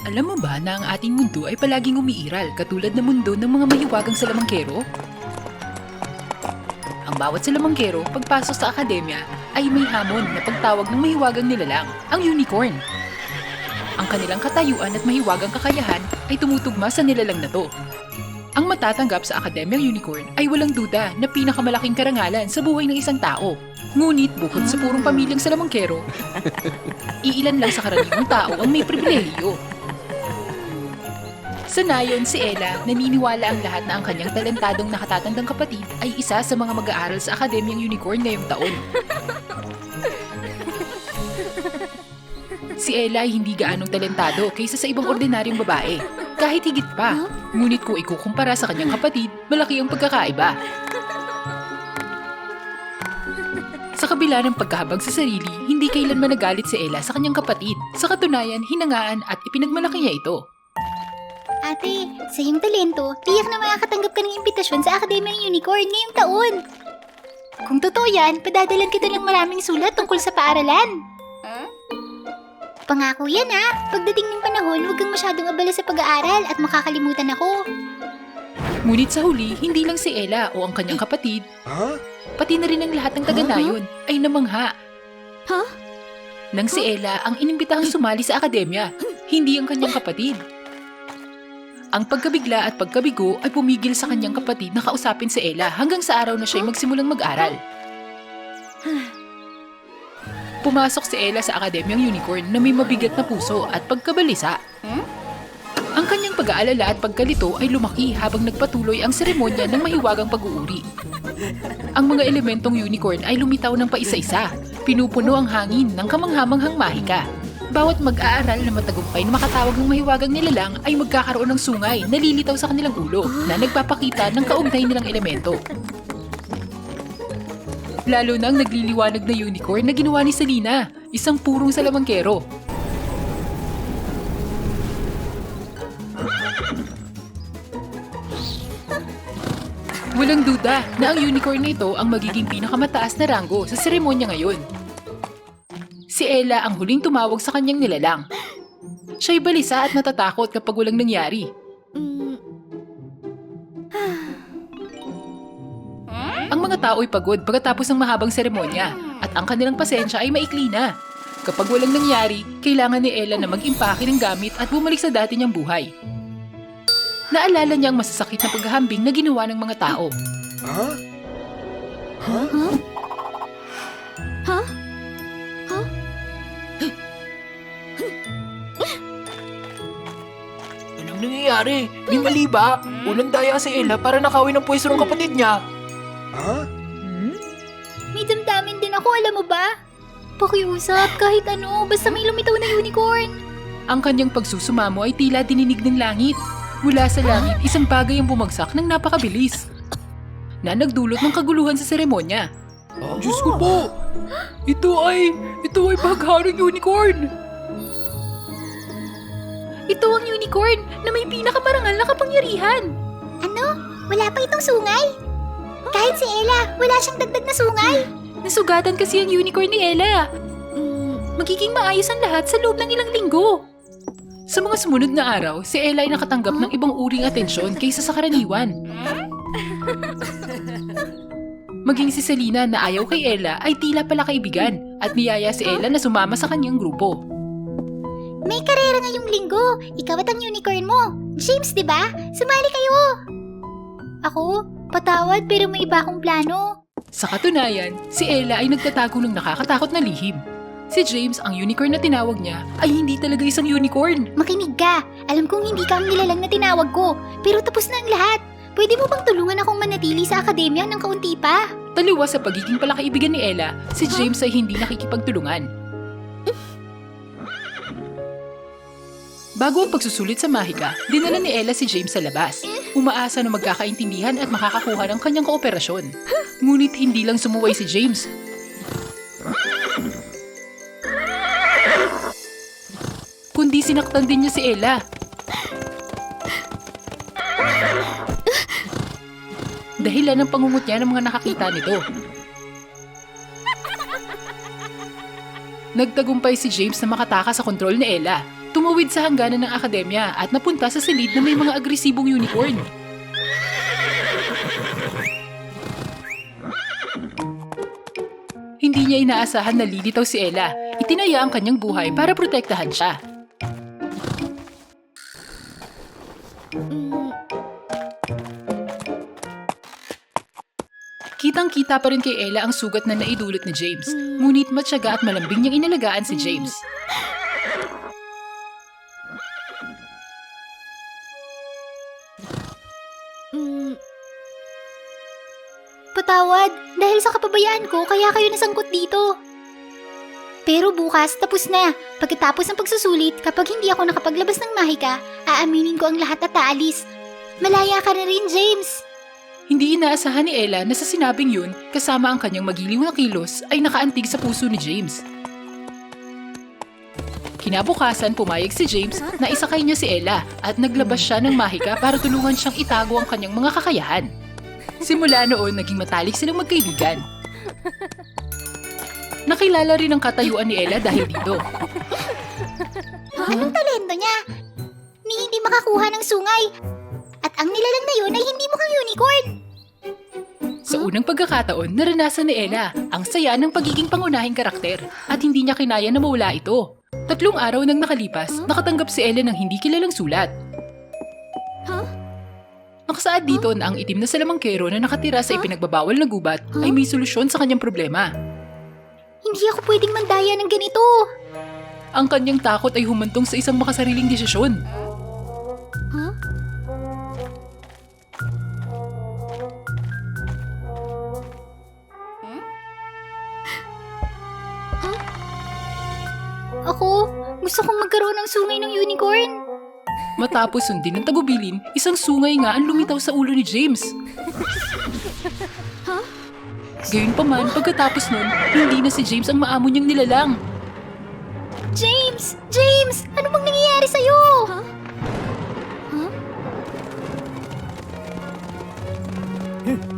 Alam mo ba na ang ating mundo ay palaging umiiral katulad ng mundo ng mga mahiwagang salamangkero? Ang bawat salamangkero pagpasok sa akademya ay may hamon na pagtawag ng mahiwagang nilalang, ang unicorn. Ang kanilang katayuan at mahiwagang kakayahan ay tumutugma sa nilalang na to. Ang matatanggap sa Akademyang Unicorn ay walang duda na pinakamalaking karangalan sa buhay ng isang tao. Ngunit bukod sa purong pamilyang salamangkero, iilan lang sa karaniwang tao ang may pribilehiyo. Sa nayon, si Ella, naniniwala ang lahat na ang kanyang talentadong nakatatandang kapatid ay isa sa mga mag-aaral sa Akademyang Unicorn ngayong taon. Si Ella ay hindi gaanong talentado kaysa sa ibang ordinaryong babae. Kahit higit pa, ngunit kung ikukumpara sa kanyang kapatid, malaki ang pagkakaiba. Sa kabila ng pagkahabag sa sarili, hindi kailanman nagalit si Ella sa kanyang kapatid. Sa katunayan, hinangaan at ipinagmalaki niya ito. Ate, sa iyong talento, tiyak na makakatanggap ka ng imbitasyon sa Akademya ng Unicorn ngayong taon. Kung totoo yan, padadalan kita ng maraming sulat tungkol sa paaralan. Pangako yan Pagdating ng panahon, huwag kang masyadong abala sa pag-aaral at makakalimutan ako. Ngunit sa huli, hindi lang si Ella o ang kanyang kapatid, pati na rin ang lahat ng taga-nayon ay namangha. Nang si Ella ang inimbitahang sumali sa akademya, hindi ang kanyang kapatid. Ang pagkabigla at pagkabigo ay pumigil sa kanyang kapatid na kausapin si Ella hanggang sa araw na siya'y magsimulang mag-aral. Pumasok si Ella sa Akademyang Unicorn na may mabigat na puso at pagkabalisa. Ang kanyang pag-aalala at pagkalito ay lumaki habang nagpatuloy ang seremonya ng mahiwagang pag-uuri. Ang mga elementong unicorn ay lumitaw ng paisa-isa, pinupuno ang hangin ng kamanghamanghang mahika. Bawat mag-aaral na matagumpay na makatawag ng mahiwagang nilalang ay magkakaroon ng sungay na lilitaw sa kanilang ulo na nagpapakita ng kaugnay nilang elemento. Lalo na ang nagliliwanag na unicorn na ginawa ni Selena, isang purong salamangkero. Walang duda na ang unicorn na ito ang magiging pinakamataas na ranggo sa seremonya ngayon. Si Ella ang huling tumawag sa kanyang nilalang. Siya'y balisa at natatakot kapag walang nangyari. Ang mga tao'y pagod pagkatapos ng mahabang seremonya at ang kanilang pasensya ay maikli na. Kapag walang nangyari, kailangan ni Ella na mag-impake ng gamit at bumalik sa dati niyang buhay. Naalala niya ang masasakit na paghahambing na ginawa ng mga tao. Anong nangyayari? May mali ba? Unang daya si Ella para nakawin ng pwesto ng kapatid niya. May damdamin din ako, alam mo ba? Pakiusap kahit ano, basta may lumitaw na unicorn. Ang kanyang pagsusumamo ay tila dininig ng langit. Mula sa langit, isang bagay ang bumagsak ng napakabilis na nagdulot ng kaguluhan sa seremonya. Diyos ko po! Ito ay bagharang unicorn! Ito ang unicorn na may pinakamarangal na kapangyarihan. Ano? Wala pa itong sungay? Kahit si Ella, wala siyang dagdag na sungay. Nasugatan kasi ang unicorn ni Ella. Magiging maayos ang lahat sa loob ng ilang linggo. Sa mga sumunod na araw, si Ella ay nakatanggap ng ibang uring atensyon kaysa sa karaniwan. Maging si Selena na ayaw kay Ella ay tila pala kaibigan at niyaya si Ella na sumama sa kanyang grupo. May karera ngayong linggo. Ikaw at ang unicorn mo. James, di ba? Sumali kayo. Ako? Patawad pero may iba akong plano. Sa katunayan, si Ella ay nagtatago ng nakakatakot na lihim. Si James, ang unicorn na tinawag niya, ay hindi talaga isang unicorn. Makinig ka. Alam kong hindi ka ang nilalang na tinawag ko. Pero tapos na ang lahat. Pwede mo bang tulungan akong manatili sa akademya ng kaunti pa? Taliwas sa pagiging palakaibigan ni Ella, si James ay hindi nakikipagtulungan. Bago ang pagsusulit sa mahika, dinala ni Ella si James sa labas. Umaasa na magkakaintindihan at makakakuha ng kanyang kooperasyon. Ngunit hindi lang sumuway si James. Kundi sinaktan din niya si Ella. Dahilan ng pangungot niya ng mga nakakita nito. Nagtagumpay si James na makatakas sa kontrol ni Ella. Tumawid sa hangganan ng akademya at napunta sa silid na may mga agresibong unicorn. Hindi niya inaasahan na lilitaw si Ella. Itinaya ang kanyang buhay para protektahan siya. Kitang-kita pa rin kay Ella ang sugat na naidulot ni James. Ngunit matyaga at malambing niyang inalagaan si James. Patawad, dahil sa kapabayaan ko, kaya kayo nasangkot dito. Pero bukas, tapos na. Pagkatapos ng pagsusulit, kapag hindi ako nakapaglabas ng mahika, aaminin ko ang lahat at aalis. Malaya ka na rin, James. Hindi inaasahan ni Ella na sa sinabing yun, kasama ang kanyang magiliw na kilos, ay nakaantig sa puso ni James. Kinabukasan, pumayag si James na isakay niya si Ella at naglabas siya ng mahika para tulungan siyang itago ang kanyang mga kakayahan. Simula noon, naging matalik silang magkaibigan. Nakilala rin ang katayuan ni Ella dahil dito. Anong talento niya? Ni hindi makakuha ng sungay. At ang nilalang na yun ay hindi mukhang unicorn. Sa unang pagkakataon, naranasan ni Ella ang saya ng pagiging pangunahing karakter at hindi niya kinaya na mawala ito. 3 araw nang nakalipas, nakatanggap si Ella ng hindi kilalang sulat. Nakasaad dito na ang itim na salamangkero na nakatira sa ipinagbabawal na gubat ay may solusyon sa kanyang problema. Hindi ako pwedeng mandaya ng ganito. Ang kanyang takot ay humantong sa isang makasariling desisyon. Ako, gusto kong magkaroon ng sungay ng unicorn. Matapos sundin ng tagubilin, isang sungay nga ang lumitaw sa ulo ni James. Gayunpaman, pagkatapos nun, hindi na si James ang maamo niyang nilalang. James! James! Ano bang nangyayari sa'yo?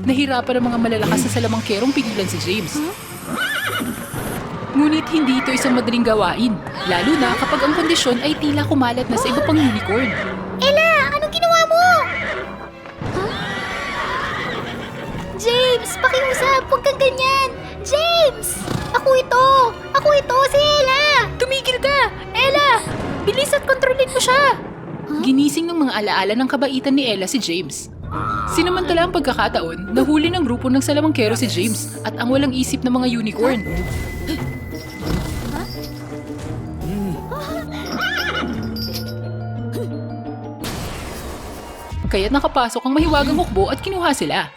Nahirapan ang mga malalakas na salamangkerong pigilan si James. Ngunit hindi ito isang madaling gawain, lalo na kapag ang kondisyon ay tila kumalat na sa iba pang unicorn. Ella! Anong ginawa mo? James! Pakiusap! Huwag kang ganyan! James! Ako ito! Ako ito! Si Ella! Tumigil ka! Ella! Bilis at kontrolin mo siya! Ginising ng mga alaala ng kabaitan ni Ella si James. Sinamantala ang pagkakataon, nahuli ng grupo ng salamangkero si James at ang walang isip na mga unicorn. Kaya't nakapasok ang mahiwagang hukbo at kinuha sila.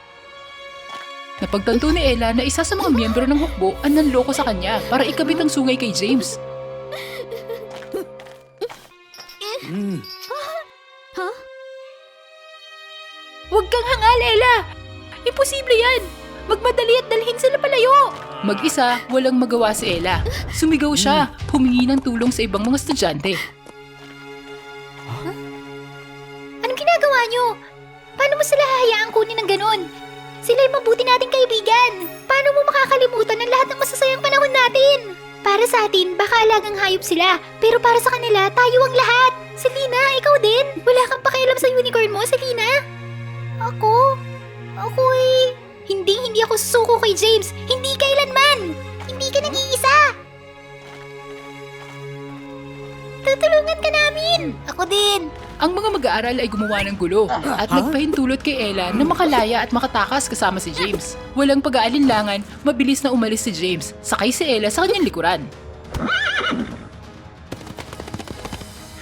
Napagtanto ni Ella na isa sa mga miyembro ng hukbo ang nanloko sa kanya para ikabit ang sungay kay James. Huwag kang hangal, Ella! Imposible yan! Magmadali at dalhin sila palayo! Mag-isa, walang magawa si Ella. Sumigaw siya, humingi ng tulong sa ibang mga estudyante. Anong ginagawa niyo? Paano mo sila hahayaang kunin ng ganun? Sila'y mabuti nating kaibigan. Paano mo makakalimutan ang lahat ng masasayang panahon natin? Para sa atin, baka alagang hayop sila. Pero para sa kanila, tayo ang lahat. Selena, ikaw din. Wala kang pakialam sa unicorn mo, Selena. Ako Hindi ako susuko kay James. Hindi kailanman. Hindi ka nag-iisa. Tutulungan ka namin. Ako din. Ang mga mag-aaral ay gumawa ng gulo at nagpahintulot kay Ella na makalaya at makatakas kasama si James. Walang pag-aalinlangan, mabilis na umalis si James, sakay si Ella sa kanyang likuran.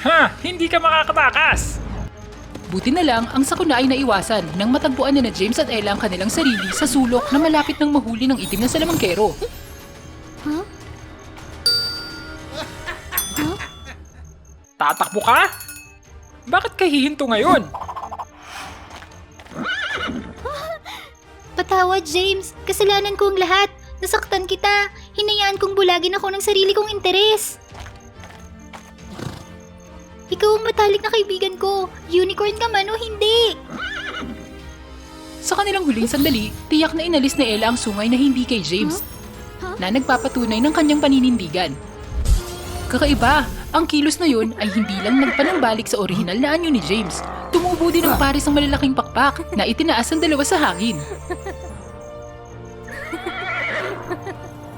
Ha! Hindi ka makakatakas! Buti na lang, ang sakuna ay naiwasan nang matagpuan na James at Ella ang kanilang sarili sa sulok na malapit ng mahuli ng itim na salamangkero. Tatakbo ka? Bakit ka hihinto ngayon? Patawad, James. Kasalanan ko ang lahat. Nasaktan kita. Hinayaan kong bulagin ako ng sarili kong interes. Ikaw ang matalik na kaibigan ko. Unicorn ka man o hindi. Sa kanilang huling sandali, tiyak na inalis ni Ella ang sungay na hindi kay James, na nagpapatunay ng kanyang paninindigan. Kakaiba, Ang kilos na yun ay hindi lang nagpanambalik sa orihinal na anyo ni James. Tumubo din ng pares ng malalaking pakpak na itinaas ang dalawa sa hangin.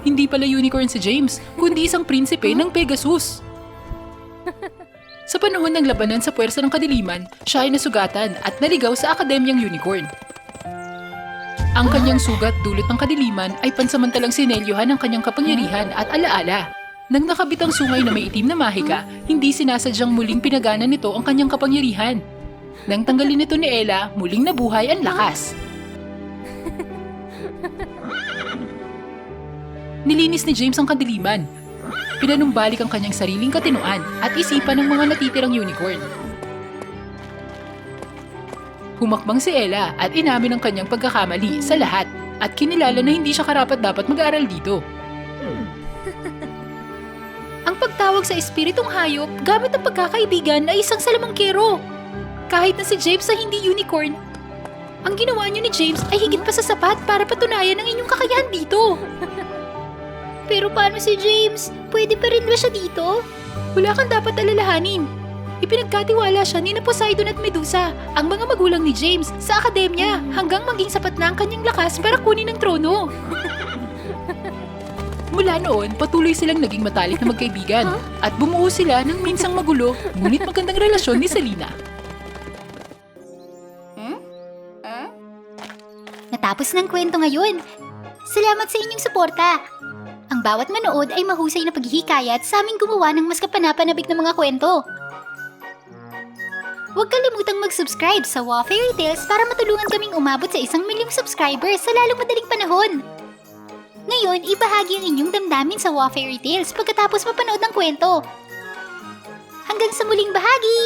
Hindi pala unicorn si James, kundi isang prinsipe ng Pegasus. Sa panahon ng labanan sa puwersa ng kadiliman, siya ay nasugatan at naligaw sa Akademyang Unicorn. Ang kanyang sugat dulot ng kadiliman ay pansamantalang sinelyohan ng kanyang kapangyarihan at alaala. Nang nakabit ang sungay na may itim na mahika, hindi sinasadyang muling pinagana nito ang kanyang kapangyarihan. Nang tanggalin ito ni Ella, muling nabuhay ang lakas. Nilinis ni James ang kadiliman. Pinanumbalik ang kanyang sariling katinuan at isipan ng mga natitirang unicorn. Humakbang si Ella at inamin ang kanyang pagkakamali sa lahat at kinilala na hindi siya karapat-dapat mag-aaral dito. Ang pagtawag sa espiritong hayop gamit ang pagkakaibigan ay isang salamangkero. Kahit na si James ay hindi unicorn, ang ginawa niyo ni James ay higit pa sa sapat para patunayan ang inyong kakayahan dito. Pero paano si James? Pwede pa rin ba siya dito? Wala kang dapat alalahanin. Ipinagkatiwala siya ni Poseidon at Medusa, ang mga magulang ni James, sa akademya hanggang maging sapat na ang kanyang lakas para kunin ang trono. Mula noon, patuloy silang naging matalik na magkaibigan at bumuo sila ng minsang magulo ngunit magandang relasyon ni Selena. Natapos ng kwento ngayon. Salamat sa inyong suporta. Ang bawat manood ay mahusay na paghihikayat sa aming gumawa ng mas kapanapanabik na mga kwento. Huwag kalimutang mag-subscribe sa Wow Fairy Tales para matulungan kaming umabot sa 1,000,000 subscribers sa lalong madaling panahon. Ngayon, ibahagi ang inyong damdamin sa Wow Fairy Tales pagkatapos mapanood ng kwento. Hanggang sa muling bahagi!